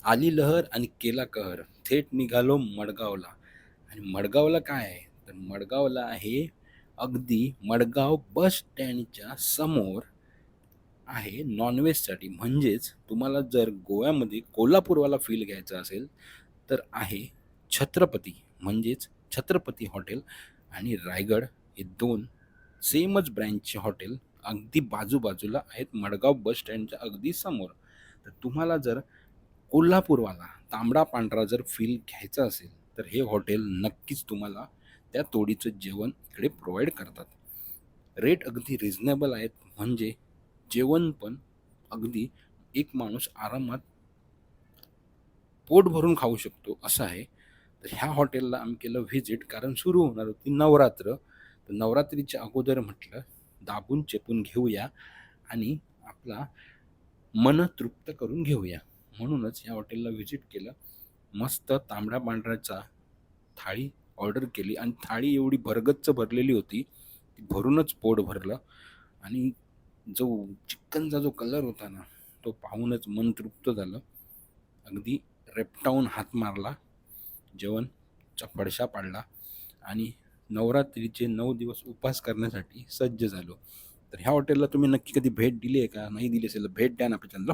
आली लहर आणि केला कहर. थेट निघालो मडगावला. आणि मडगावला काय आहे? तर मडगावला आहे अगदी मडगाव बस स्टँडच्या समोर आहे नॉनव्हेजसाठी. म्हणजेच तुम्हाला जर गोव्यामध्ये कोल्हापूरवाला फील घ्यायचा असेल तर आहे छत्रपती, म्हणजेच छत्रपती हॉटेल आणि रायगड हे दोन सेमच ब्रँचचे हॉटेल अगदी बाजूबाजूला आहेत मडगाव बस स्टँडच्या अगदी समोर. तर तुम्हाला जर कोल्हापूरवाला तांबडा पांढरा जर फील घ्यायचा असेल तर हे हॉटेल नक्कीच तुम्हाला त्या तोडीचं जेवण इकडे प्रोव्हाइड करतात. रेट अगदी रिझनेबल आहेत, म्हणजे जेवण पण अगदी एक माणूस आरामात पोट भरून खाऊ शकतो असं आहे. तर ह्या हॉटेलला आम्ही केलं व्हिजिट, कारण सुरू होणार होती नवरात्र. तर नवरात्रीच्या अगोदर म्हटलं दाबून चेपून घेऊया आणि आपला मन तृप्त करून घेऊया. म्हणूनच या हॉटेलला व्हिजिट केलं. मस्त तांबड्या पांढऱ्याचा थाळी ऑर्डर केली आणि थाळी एवढी भरगच्च भरलेली होती, की भरूनच पोट भरलं. आणि जो चिकनचा जो कलर होता ना, तो पाहूनच मन तृप्त झालं. अगदी रेपटावून हात मारला, जेवणचा फडशा पाडला आणि नवरात्रीचे 9 दिवस उपवास करण्यासाठी सज्ज झालो. तर ह्या हॉटेलला तुम्ही नक्की कधी भेट दिली आहे का? नाही दिली असेल तर भेट द्या ना आपल्या चॅनलला.